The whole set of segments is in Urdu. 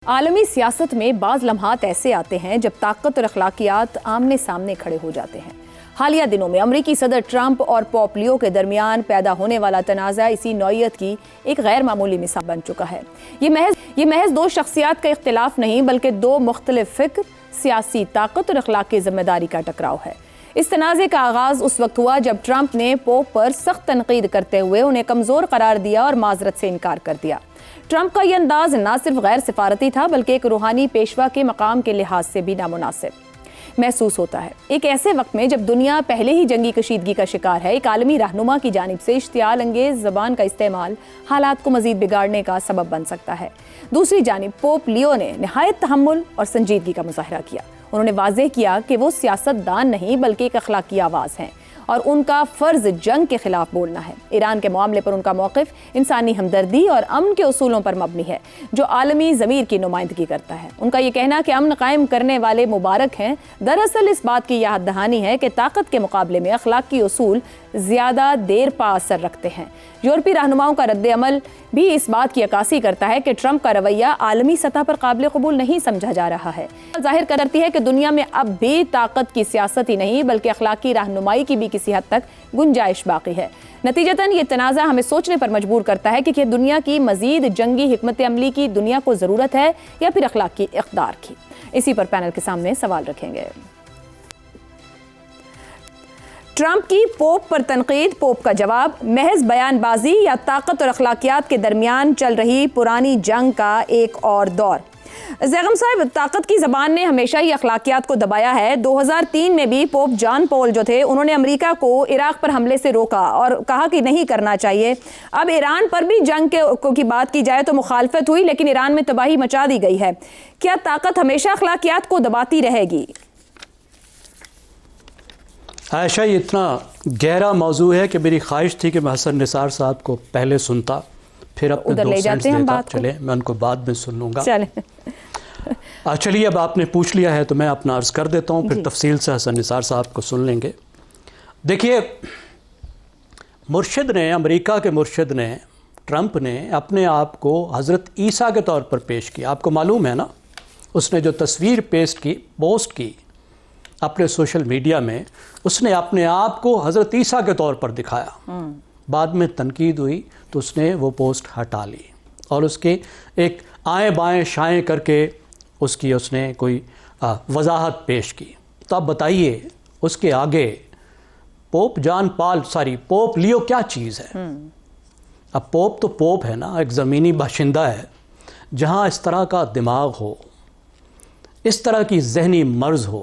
عالمی سیاست میں بعض لمحات ایسے آتے ہیں جب طاقت اور اخلاقیات آمنے سامنے کھڑے ہو جاتے ہیں۔ حالیہ دنوں میں امریکی صدر ٹرمپ اور پوپ لیو کے درمیان پیدا ہونے والا تنازع اسی نوعیت کی ایک غیر معمولی مثال بن چکا ہے۔ یہ محض دو شخصیات کا اختلاف نہیں بلکہ دو مختلف فکر، سیاسی طاقت اور اخلاقی ذمہ داری کا ٹکراؤ ہے۔ اس تنازع کا آغاز اس وقت ہوا جب ٹرمپ نے پوپ پر سخت تنقید کرتے ہوئے انہیں کمزور قرار دیا اور معذرت سے انکار کر دیا۔ ٹرمپ کا یہ انداز نہ صرف غیر سفارتی تھا بلکہ ایک روحانی پیشوا کے مقام کے لحاظ سے بھی نامناسب محسوس ہوتا ہے۔ ایک ایسے وقت میں جب دنیا پہلے ہی جنگی کشیدگی کا شکار ہے، ایک عالمی رہنما کی جانب سے اشتعال انگیز زبان کا استعمال حالات کو مزید بگاڑنے کا سبب بن سکتا ہے۔ دوسری جانب پوپ لیو نے نہایت تحمل اور سنجیدگی کا مظاہرہ کیا۔ انہوں نے واضح کیا کہ وہ سیاست دان نہیں بلکہ ایک اخلاقی آواز ہیں اور ان کا فرض جنگ کے خلاف بولنا ہے۔ ایران کے معاملے پر ان کا موقف انسانی ہمدردی اور امن کے اصولوں پر مبنی ہے جو عالمی ضمیر کی نمائندگی کرتا ہے۔ ان کا یہ کہنا کہ امن قائم کرنے والے مبارک ہیں دراصل اس بات کی یاد دہانی ہے کہ طاقت کے مقابلے میں اخلاقی اصول زیادہ دیر پا اثر رکھتے ہیں۔ یورپی رہنماؤں کا رد عمل بھی اس بات کی عکاسی کرتا ہے کہ ٹرمپ کا رویہ عالمی سطح پر قابل قبول نہیں سمجھا جا رہا ہے۔ ظاہر کرتی ہے کہ دنیا میں اب بھی طاقت کی سیاست ہی نہیں بلکہ اخلاقی رہنمائی کی بھی کسی حد تک گنجائش باقی ہے۔ نتیجتاً یہ تنازع ہمیں سوچنے پر مجبور کرتا ہے کہ دنیا کی مزید جنگی حکمت عملی کی دنیا کو ضرورت ہے یا پھر اخلاقی اقدار کی۔ اسی پر پینل کے سامنے سوال رکھیں گے۔ ٹرمپ کی پوپ پر تنقید، پوپ کا جواب، محض بیان بازی یا طاقت اور اخلاقیات کے درمیان چل رہی پرانی جنگ کا ایک اور دور؟ زیغم صاحب، طاقت کی زبان نے ہمیشہ ہی اخلاقیات کو دبایا ہے۔ 2003 میں بھی پوپ جان پول جو تھے انہوں نے امریکہ کو عراق پر حملے سے روکا اور کہا کہ نہیں کرنا چاہیے۔ اب ایران پر بھی جنگ کی بات کی جائے تو مخالفت ہوئی لیکن ایران میں تباہی مچا دی گئی ہے۔ کیا طاقت ہمیشہ اخلاقیات کو دباتی رہے گی؟ عائشہ، یہ اتنا گہرا موضوع ہے کہ میری خواہش تھی کہ میں حسن نثار صاحب کو پہلے سنتا، پھر اپنے دو سینٹس دیتا۔ چلیں میں ان کو بعد میں سن لوں گا۔ چلیے اب آپ نے پوچھ لیا ہے تو میں اپنا عرض کر دیتا ہوں، پھر تفصیل سے حسن نثار صاحب کو سن لیں گے۔ دیکھیے، مرشد نے، امریکہ کے مرشد نے، ٹرمپ نے اپنے آپ کو حضرت عیسیٰ کے طور پر پیش کیا۔ آپ کو معلوم ہے نا، اس نے جو تصویر پوسٹ کی اپنے سوشل میڈیا میں، اس نے اپنے آپ کو حضرت عیسیٰ کے طور پر دکھایا۔ بعد میں تنقید ہوئی تو اس نے وہ پوسٹ ہٹا لی اور اس کے ایک آئیں بائیں شائیں کر کے اس نے کوئی وضاحت پیش کی۔ تو اب بتائیے اس کے آگے پوپ لیو کیا چیز ہے؟ اب پوپ تو پوپ ہے نا، ایک زمینی باشندہ ہے۔ جہاں اس طرح کا دماغ ہو، اس طرح کی ذہنی مرض ہو،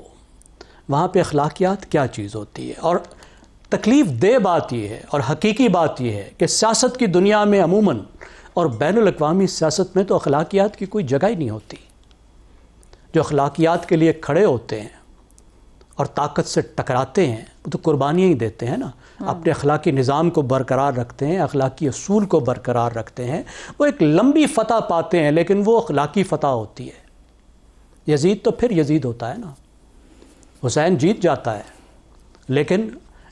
وہاں پہ اخلاقیات کیا چیز ہوتی ہے؟ اور تکلیف دہ بات یہ ہے اور حقیقی بات یہ ہے کہ سیاست کی دنیا میں عموماً اور بین الاقوامی سیاست میں تو اخلاقیات کی کوئی جگہ ہی نہیں ہوتی۔ جو اخلاقیات کے لیے کھڑے ہوتے ہیں اور طاقت سے ٹکراتے ہیں وہ تو قربانیاں ہی دیتے ہیں نا، اپنے اخلاقی نظام کو برقرار رکھتے ہیں، اخلاقی اصول کو برقرار رکھتے ہیں۔ وہ ایک لمبی فتح پاتے ہیں لیکن وہ اخلاقی فتح ہوتی ہے۔ یزید تو پھر یزید ہوتا ہے نا، حسین جیت جاتا ہے لیکن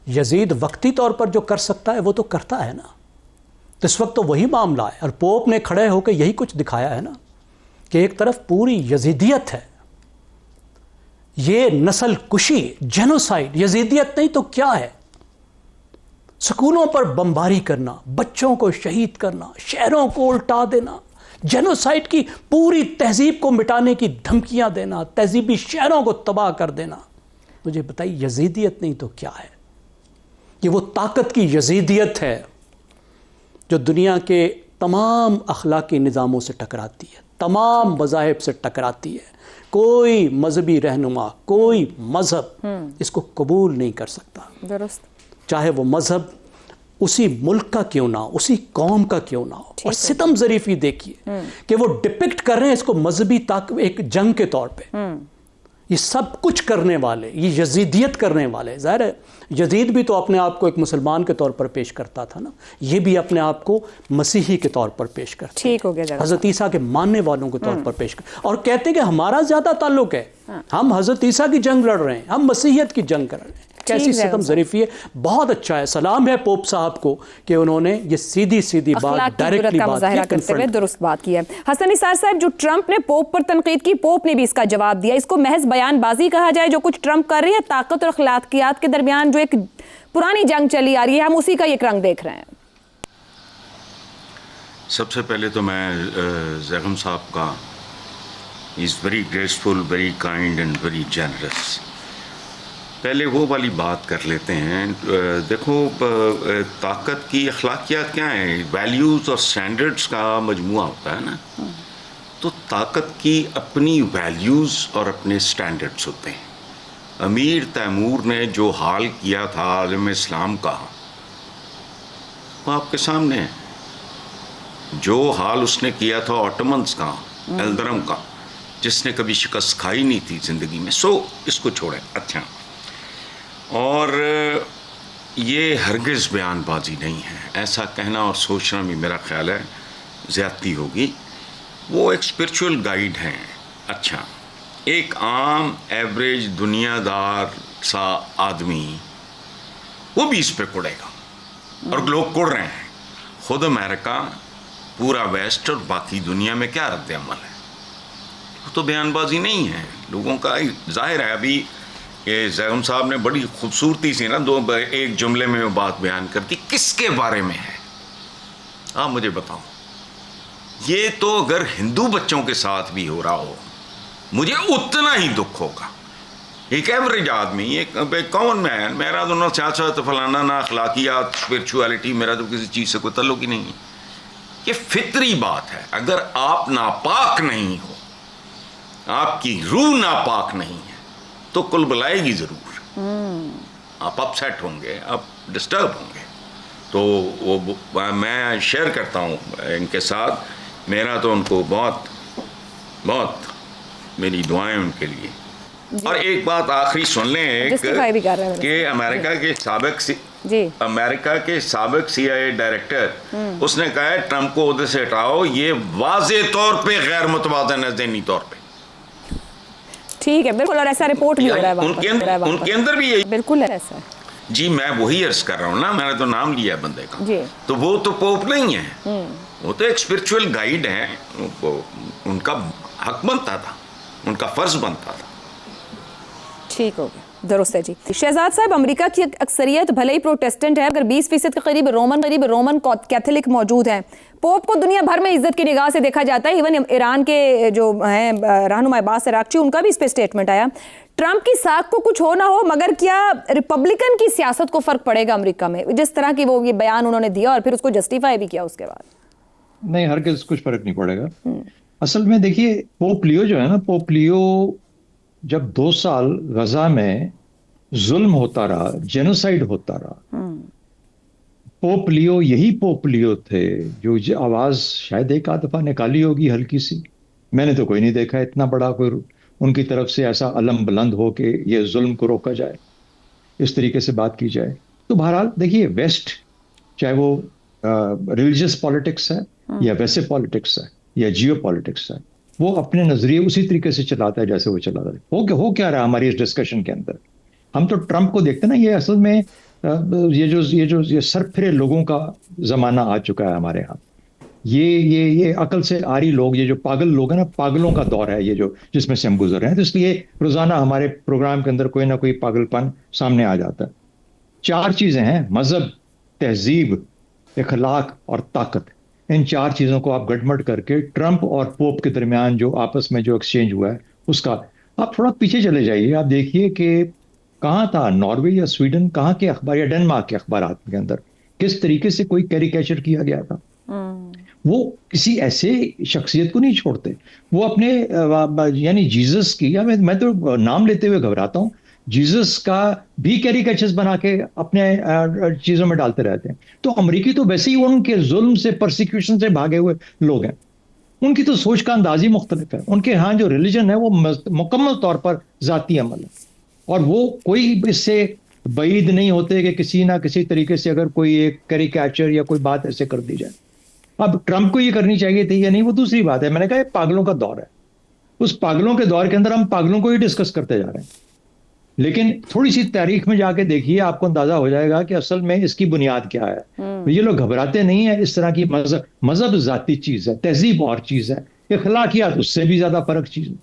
یزید وقتی طور پر جو کر سکتا ہے وہ تو کرتا ہے نا۔ تو اس وقت تو وہی معاملہ ہے اور پوپ نے کھڑے ہو کے یہی کچھ دکھایا ہے نا کہ ایک طرف پوری یزیدیت ہے، یہ نسل کشی، جینوسائیڈ، یزیدیت نہیں تو کیا ہے؟ سکولوں پر بمباری کرنا، بچوں کو شہید کرنا، شہروں کو الٹا دینا، جینوسائیڈ کی پوری تہذیب کو مٹانے کی دھمکیاں دینا، تہذیبی شہروں کو تباہ کر دینا۔ مجھے بتائیے یزیدیت نہیں تو کیا ہے؟ یہ وہ طاقت کی یزیدیت ہے جو دنیا کے تمام اخلاقی نظاموں سے ٹکراتی ہے، تمام مذاہب سے ٹکراتی ہے۔ کوئی مذہبی رہنما، کوئی مذہب اس کو قبول نہیں کر سکتا، درست، چاہے وہ مذہب اسی ملک کا کیوں نہ ہو، اسی قوم کا کیوں نہ ہو۔ اور ستم ظریفی دیکھیے کہ وہ ڈپکٹ کر رہے ہیں اس کو مذہبی ایک جنگ کے طور پہ۔ یہ سب کچھ کرنے والے، یہ یزیدیت کرنے والے، ظاہر ہے یزید بھی تو اپنے آپ کو ایک مسلمان کے طور پر پیش کرتا تھا نا، یہ بھی اپنے آپ کو مسیحی کے طور پر پیش کرتے ہیں، حضرت عیسیٰ کے ماننے والوں کے طور پر پیش کرتے اور کہتے ہیں کہ ہمارا زیادہ تعلق ہے، ہم حضرت عیسیٰ کی جنگ لڑ رہے ہیں، ہم مسیحیت کی جنگ کر رہے ہیں۔ کیسی ستم ظریفی ہے. بہت اچھا ہے, سلام ہے پوپ صاحب کو کہ انہوں نے یہ سیدھی بات ڈائریکٹلی بات کی, درست بات کی ہے. حسن نثار صاحب, جو ٹرمپ نے پوپ پر تنقید کی, پوپ نے بھی اس کا جواب دیا. اس کو محض بیان بازی کہا جائے جو کچھ ٹرمپ کر رہی ہے؟ طاقت اور اخلاقیات کے درمیان جو ایک پرانی جنگ چلی آ رہی ہے, ہم اسی کا ایک رنگ دیکھ رہے ہیں. سب سے پہلے تو میں زیغم صاحب کا is very graceful, very kind and very generous. پہلے وہ والی بات کر لیتے ہیں. دیکھو, طاقت کی اخلاقیات کیا ہیں؟ ویلیوز اور سٹینڈرڈز کا مجموعہ ہوتا ہے نا. تو طاقت کی اپنی ویلیوز اور اپنے سٹینڈرڈز ہوتے ہیں. امیر تیمور نے جو حال کیا تھا عالم اسلام کا, وہ آپ کے سامنے ہے. جو حال اس نے کیا تھا آٹومنز کا, ایلدرم کا, جس نے کبھی شکست کھائی نہیں تھی زندگی میں. سو اس کو چھوڑیں. اچھا, اور یہ ہرگز بیان بازی نہیں ہے. ایسا کہنا اور سوچنا بھی میرا خیال ہے زیادتی ہوگی. وہ ایک اسپرچول گائیڈ ہیں. اچھا, ایک عام ایوریج دنیا دار سا آدمی وہ بھی اس پہ کڑے گا, اور لوگ کڑ رہے ہیں. خود امریکہ, پورا ویسٹ اور باقی دنیا میں کیا رد عمل ہے؟ وہ تو بیان بازی نہیں ہے لوگوں کا. ظاہر ہے ابھی یہ زیغم صاحب نے بڑی خوبصورتی سے نا ایک جملے میں وہ بات بیان کرتی. کس کے بارے میں ہے آپ مجھے بتاؤ. یہ تو اگر ہندو بچوں کے ساتھ بھی ہو رہا ہو مجھے اتنا ہی دکھ ہوگا. ایک ایوریج آدمی, ایک کامن مین, میرا تو نہ سیاست فلانا, نہ اخلاقیات, اسپرچویلٹی, میرا تو کسی چیز سے کوئی تعلق ہی نہیں ہے. یہ فطری بات ہے. اگر آپ ناپاک نہیں ہو, آپ کی روح ناپاک نہیں ہے, تو کل بلائے گی ضرور. آپ اپ سیٹ ہوں گے, آپ ڈسٹرب ہوں گے. تو وہ میں شیئر کرتا ہوں ان کے ساتھ. میرا تو ان کو بہت بہت میری دعائیں ان کے لیے. اور ایک بات آخری سن لیں کہ امریکہ کے سابق سی آئی اے ڈائریکٹر, اس نے کہا ہے ٹرمپ کو عہدے سے ہٹاؤ. یہ واضح طور پہ غیر متوازن ہے ذہنی طور پہ. ٹھیک ہے, بالکل, اور ایسا رپورٹ بھی ہو رہا ہے ان کے اندر بھی یہی. بالکل ایسا. جی میں وہی عرض کر رہا ہوں نا, میں نے تو نام لیا بندے کا. تو وہ تو پوپ نہیں ہے, وہ تو ایک اسپرچول گائیڈ ہیں. ان کا حق بنتا تھا, ان کا فرض بنتا تھا. ٹھیک ہو گیا, درست ہے جی. شہزاد صاحب, امریکہ کی اکثریت بھلے ہی پروٹیسٹنٹ ہے, اگر 20% کے قریب رومن کیتھولک موجود ہیں. پوپ کو دنیا بھر میں عزت کی نگاہ سے دیکھا جاتا ہے. ایون ایران کے جو ہیں رہنما عباس عراقچی, ان کا بھی اس پہ اسٹیٹمنٹ آیا. ٹرمپ کی ساکھ کو کچھ ہو نہ ہو, مگر کیا ریپبلکن کی سیاست کو فرق پڑے گا امریکہ میں, جس طرح کی وہ یہ بیان انہوں نے دیا اور پھر اس کو جسٹیفائی بھی کیا اس کے بعد؟ نہیں, ہرگز کچھ فرق نہیں پڑے گا. اصل میں دیکھیے, پوپ لیو جو ہے نا, پوپ لیو جب 2 سال غزہ میں ظلم ہوتا رہا, جینوسائیڈ ہوتا رہا, پوپ لیو یہی پوپ لیو تھے جو آواز شاید ایک آدھ دفعہ نکالی ہوگی ہلکی سی. میں نے تو کوئی نہیں دیکھا اتنا بڑا کوئی ان کی طرف سے ایسا علم بلند ہو کہ یہ ظلم کو روکا جائے, اس طریقے سے بات کی جائے. تو بہرحال دیکھیے, ویسٹ چاہے وہ ریلیجیس پالیٹکس ہے یا ویسے پالیٹکس ہے یا جیو پالیٹکس ہے, وہ اپنے نظریے اسی طریقے سے چلاتا ہے جیسے وہ چلاتا ہے. ہو کیا رہا ہماری اس ڈسکشن کے اندر؟ ہم تو ٹرمپ کو دیکھتے نا, یہ اصل میں یہ سر پھرے لوگوں کا زمانہ آ چکا ہے ہمارے ہاں. یہ عقل سے آری لوگ, یہ جو پاگل لوگ ہیں نا, پاگلوں کا دور ہے یہ جو جس میں سے ہم گزر رہے ہیں. تو اس لیے روزانہ ہمارے پروگرام کے اندر کوئی نہ کوئی پاگل پن سامنے آ جاتا ہے. 4 چیزیں ہیں, مذہب, تہذیب, اخلاق اور طاقت. ان 4 چیزوں کو آپ گٹمٹ کر کے ٹرمپ اور پوپ کے درمیان جو آپس میں جو ایکسچینج ہوا ہے اس کا آپ تھوڑا پیچھے چلے جائیے. آپ دیکھیے کہ کہاں تھا ناروے یا سویڈن, کہاں کے اخبار یا ڈنمارک کے اخبارات کے اندر کس طریقے سے کوئی کیریکیچر کیا گیا تھا. وہ کسی ایسے شخصیت کو نہیں چھوڑتے. وہ اپنے یعنی جیزس کی, یا میں تو نام لیتے ہوئے گھبراتا ہوں, جیزس کا بھی کیریکیچرز بنا کے اپنے چیزوں میں ڈالتے رہتے ہیں. تو امریکی تو ویسے ہی ان کے ظلم سے, پرسیکیوشن سے بھاگے ہوئے لوگ ہیں. ان کی تو سوچ کا انداز ہی مختلف ہے. ان کے ہاں جو ریلیجن ہے وہ مکمل طور پر ذاتی عمل ہے, اور وہ کوئی اس سے بعید نہیں ہوتے کہ کسی نہ کسی طریقے سے اگر کوئی ایک کیریکیچر یا کوئی بات ایسے کر دی جائے. اب ٹرمپ کو یہ کرنی چاہیے تھی یا نہیں, وہ دوسری بات ہے. میں نے کہا یہ پاگلوں کا دور ہے. اس پاگلوں کے دور کے اندر ہم پاگلوں کو ہی ڈسکس کرتے جا رہے ہیں. لیکن تھوڑی سی تاریخ میں جا کے دیکھیے آپ کو اندازہ ہو جائے گا کہ اصل میں اس کی بنیاد کیا ہے. یہ لوگ گھبراتے نہیں ہیں اس طرح کی. مذہب ذاتی چیز ہے, تہذیب اور چیز ہے, اخلاقیات اس سے بھی زیادہ فرق چیز ہے.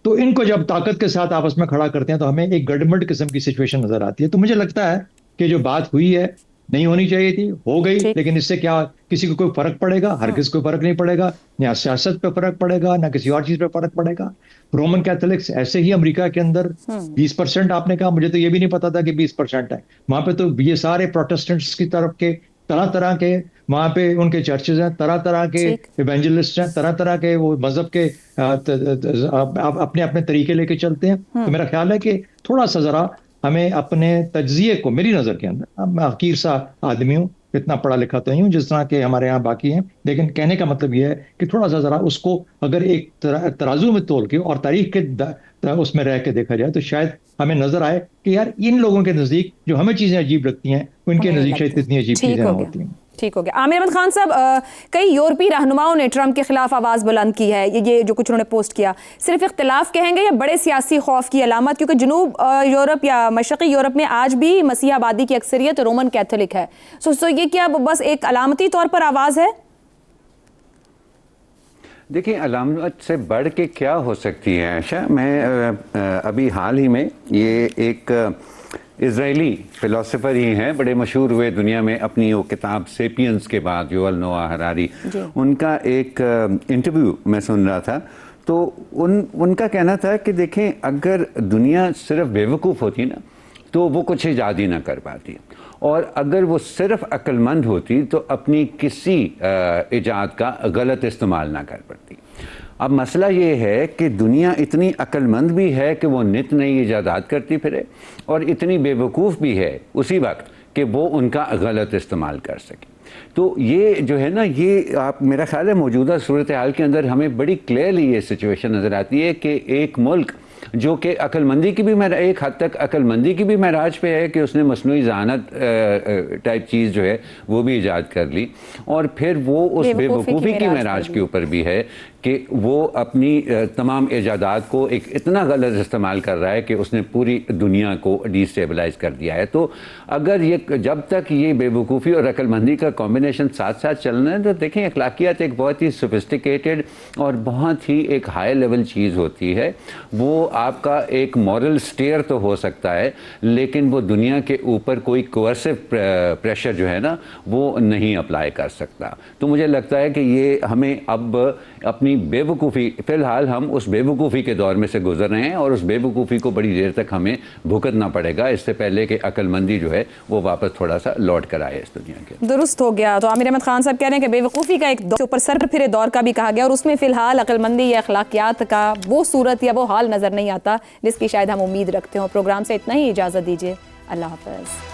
تو ان کو جب طاقت کے ساتھ آپس میں کھڑا کرتے ہیں تو ہمیں ایک گڑبڑ قسم کی سچویشن نظر آتی ہے. تو مجھے لگتا ہے کہ جو بات ہوئی ہے نہیں ہونی چاہیے تھی, ہو گئی, لیکن اس سے کیا کسی کو کوئی فرق پڑے گا؟ ہرگز کوئی فرق نہیں پڑے گا. نہ سیاست پہ فرق پڑے گا, نہ کسی اور چیز پہ فرق پڑے گا. رومن کیتھولکس ایسے ہی امریکہ کے اندر 20% آپ نے کہا, مجھے تو یہ بھی نہیں پتا تھا کہ 20% ہے وہاں پہ. تو یہ سارے پروٹسٹنٹس کی طرف کے طرح طرح کے وہاں پہ ان کے چرچز ہیں, طرح طرح کے ایونجلسٹ ہیں, طرح طرح کے وہ مذہب کے اپنے اپنے طریقے لے کے چلتے ہیں. تو میرا خیال ہے کہ تھوڑا سا ذرا ہمیں اپنے تجزیے کو, میری نظر کے اندر, میں حقیر سا آدمی ہوں, اتنا پڑھا لکھا تو نہیں ہوں جس طرح کے ہمارے یہاں باقی ہیں, لیکن کہنے کا مطلب یہ ہے کہ تھوڑا سا ذرا اس کو اگر ایک ترازو میں تول کے اور تاریخ کے اس میں رہ کے دیکھا جائے تو شاید ہمیں نظر آئے کہ یار ان لوگوں کے نزدیک جو ہمیں چیزیں عجیب لگتی ہیں ان کے نزدیک شاید اتنی عجیب چیزیں نہ ہوتی ہیں. ٹھیک ہو گیا. عامر احمد خان صاحب, کئی یورپی رہنماؤں نے ٹرمپ کے خلاف آواز بلند کی ہے. یہ جو کچھ انہوں نے پوسٹ کیا صرف اختلاف کہیں گے یا بڑے سیاسی خوف کی علامت؟ کیونکہ جنوب یورپ یا مشرقی یورپ میں آج بھی مسیح آبادی کی اکثریت رومن کیتھولک ہے. سو یہ کیا بس ایک علامتی طور پر آواز ہے؟ دیکھیں, علامت سے بڑھ کے کیا ہو سکتی ہے عائشہ. میں ابھی حال ہی میں یہ ایک اسرائیلی فلسفر ہی ہیں, بڑے مشہور ہوئے دنیا میں اپنی وہ کتاب سیپینز کے بعد, یوول نوآ ہراری, ان کا ایک انٹرویو میں سن رہا تھا. تو ان کا کہنا تھا کہ دیکھیں اگر دنیا صرف بیوقوف ہوتی نا تو وہ کچھ ایجاد ہی نہ کر پاتی, اور اگر وہ صرف عقل مند ہوتی تو اپنی کسی ایجاد کا غلط استعمال نہ کر پاتی. اب مسئلہ یہ ہے کہ دنیا اتنی عقل مند بھی ہے کہ وہ نت نئی ایجادات کرتی پھرے, اور اتنی بے وقوف بھی ہے اسی وقت کہ وہ ان کا غلط استعمال کر سکے. تو یہ جو ہے نا, یہ آپ میرا خیال ہے موجودہ صورتحال کے اندر ہمیں بڑی کلیئرلی یہ سچویشن نظر آتی ہے کہ ایک ملک جو کہ عقل مندی کی بھی ایک حد تک عقل مندی کی بھی معراج پہ ہے کہ اس نے مصنوعی ذہانت ٹائپ چیز جو ہے وہ بھی ایجاد کر لی, اور پھر وہ اس بے وقوفی کی معراج کے اوپر بھی ہے کہ وہ اپنی تمام ایجادات کو ایک اتنا غلط استعمال کر رہا ہے کہ اس نے پوری دنیا کو ڈی اسٹیبلائز کر دیا ہے. تو اگر یہ جب تک یہ بے وقوفی اور عقل مندی کا کمبینیشن ساتھ ساتھ چلنا ہے تو دیکھیں اخلاقیات ایک بہت ہی سوفسٹیکیٹڈ اور بہت ہی ایک ہائی لیول چیز ہوتی ہے. وہ آپ کا ایک مورل سٹیئر تو ہو سکتا ہے, لیکن وہ دنیا کے اوپر کوئی کوئرسو پریشر جو ہے نا وہ نہیں اپلائی کر سکتا. تو مجھے لگتا ہے کہ یہ ہمیں اب اپنی بے وقوفی, فی الحال ہم اس بے وقوفی کے دور میں سے گزر رہے ہیں, اور اس بے وقوفی کو بڑی دیر تک ہمیں بھگتنا پڑے گا اس سے پہلے کہ عقل مندی جو ہے وہ واپس تھوڑا سا لوٹ کر آئے اس دنیا کے. درست ہو گیا. تو عامر احمد خان صاحب کہہ رہے ہیں کہ بے وقوفی کا ایک اوپر سر پھرے دور کا بھی کہا گیا, اور اس میں فی الحال عقل مندی یا اخلاقیات کا وہ صورت یا وہ حال نظر نہیں آتا جس کی شاید ہم امید رکھتے ہوں. پروگرام سے اتنا ہی, اجازت دیجیے, اللہ حافظ.